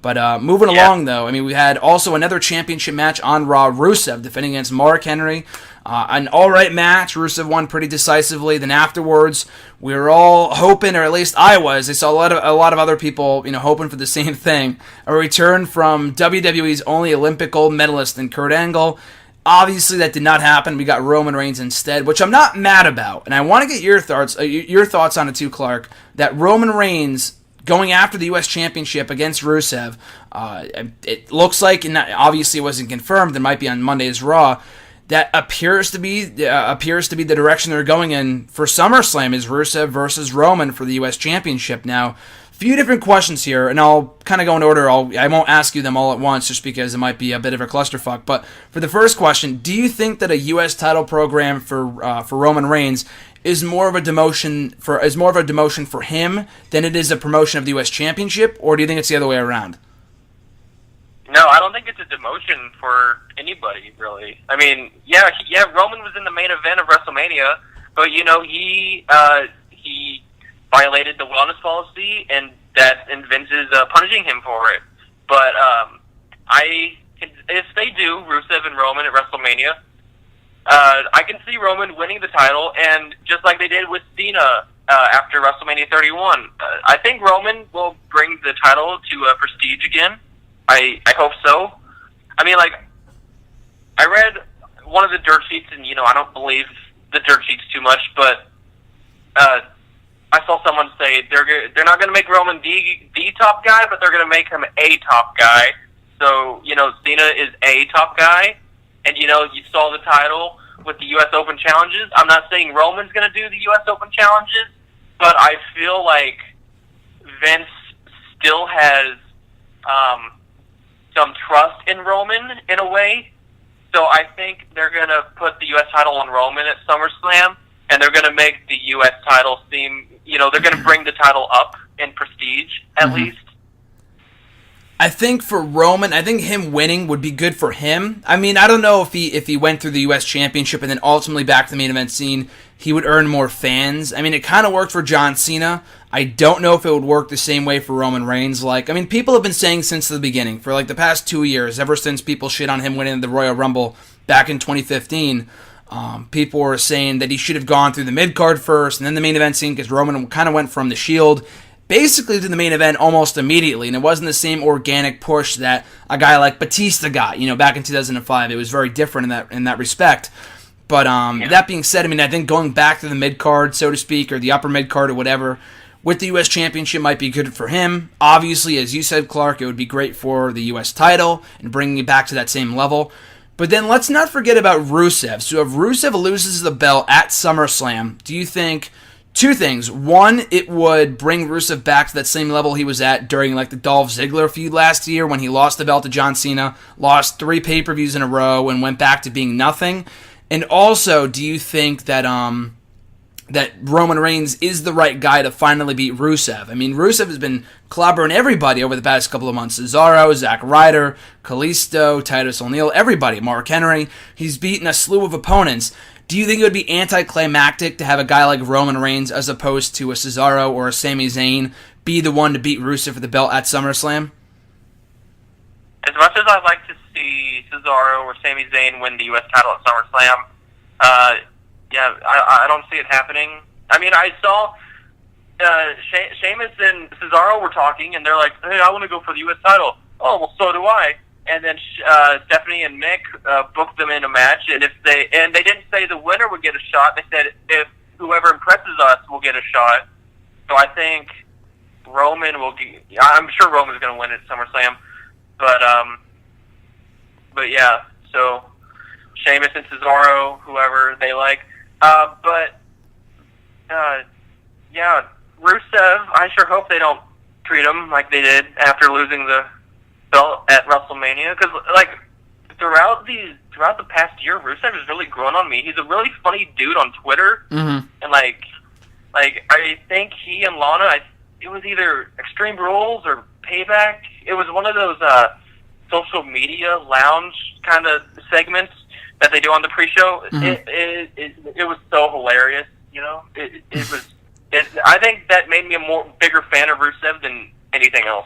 But moving along, though, I mean, we had also another championship match on Raw. Rusev defending against Mark Henry. An all-right match. Rusev won pretty decisively. Then afterwards, we were all hoping, or at least I was. I saw a lot of other people, hoping for the same thing. A return from WWE's only Olympic gold medalist in Kurt Angle. Obviously, that did not happen. We got Roman Reigns instead, which I'm not mad about. And I want to get your thoughts on it too, Clark. That Roman Reigns going after the U.S. Championship against Rusev, it looks like, and obviously it wasn't confirmed, it might be on Monday's Raw, that appears to be the direction they're going in for SummerSlam, is Rusev versus Roman for the U.S. Championship. Now, a few different questions here, and I'll kind of go in order. I won't ask you them all at once just because it might be a bit of a clusterfuck. But for the first question, do you think that a U.S. title program for Roman Reigns is more of a demotion for him than it is a promotion of the U.S. Championship, or do you think it's the other way around? No, I don't think it's a demotion for anybody, really. I mean, yeah, Roman was in the main event of WrestleMania, but he violated the wellness policy, and Vince is punishing him for it. But if they do Rusev and Roman at WrestleMania, I can see Roman winning the title, and just like they did with Cena after WrestleMania 31, I think Roman will bring the title to Prestige again. I hope so. I mean, I read one of the dirt sheets, and I don't believe the dirt sheets too much, but I saw someone say they're not going to make Roman the top guy, but they're going to make him a top guy. So Cena is a top guy. And, you saw the title with the U.S. Open challenges. I'm not saying Roman's going to do the U.S. Open challenges, but I feel like Vince still has some trust in Roman in a way. So I think they're going to put the U.S. title on Roman at SummerSlam, and they're going to make the U.S. title seem, they're going to bring the title up in prestige, at least. I think for Roman, I think him winning would be good for him. I mean, I don't know if he went through the U.S. Championship and then ultimately back to the main event scene, he would earn more fans. I mean, it kind of worked for John Cena. I don't know if it would work the same way for Roman Reigns. People have been saying since the beginning, for the past 2 years, ever since people shit on him winning the Royal Rumble back in 2015, people were saying that he should have gone through the mid-card first and then the main event scene, because Roman kind of went from the Shield basically to the main event almost immediately, and it wasn't the same organic push that a guy like Batista got, back in 2005. It was very different in that respect. But that being said, I mean, I think going back to the mid-card, so to speak, or the upper mid-card or whatever, with the U.S. Championship might be good for him. Obviously, as you said, Clark, it would be great for the U.S. title and bringing it back to that same level. But then let's not forget about Rusev. So if Rusev loses the belt at SummerSlam, do you think two things? One, it would bring Rusev back to that same level he was at during the Dolph Ziggler feud last year when he lost the belt to John Cena, lost 3 pay-per-views in a row, and went back to being nothing? And also, do you think that that Roman Reigns is the right guy to finally beat Rusev? I mean, Rusev has been clobbering everybody over the past couple of months. Cesaro, Zack Ryder, Kalisto, Titus O'Neil, everybody, Mark Henry. He's beaten a slew of opponents. Do you think it would be anticlimactic to have a guy like Roman Reigns as opposed to a Cesaro or a Sami Zayn be the one to beat Rusev for the belt at SummerSlam? As much as I'd like to see Cesaro or Sami Zayn win the U.S. title at SummerSlam, I don't see it happening. I mean, I saw Sheamus and Cesaro were talking, and they're like, hey, I want to go for the U.S. title. Oh, well, so do I. And then Stephanie and Mick booked them in a match, and they didn't say the winner would get a shot. They said if whoever impresses us will get a shot. So I think Roman will. I'm sure Roman's going to win at SummerSlam, but yeah. So Sheamus and Cesaro, whoever they like, yeah, Rusev. I sure hope they don't treat him like they did after losing the belt at WrestleMania, because throughout the past year, Rusev has really grown on me. He's a really funny dude on Twitter, and I think he and Lana, it was either Extreme Rules or Payback. It was one of those social media lounge kind of segments that they do on the pre-show. It was so hilarious, I think that made me a bigger fan of Rusev than anything else.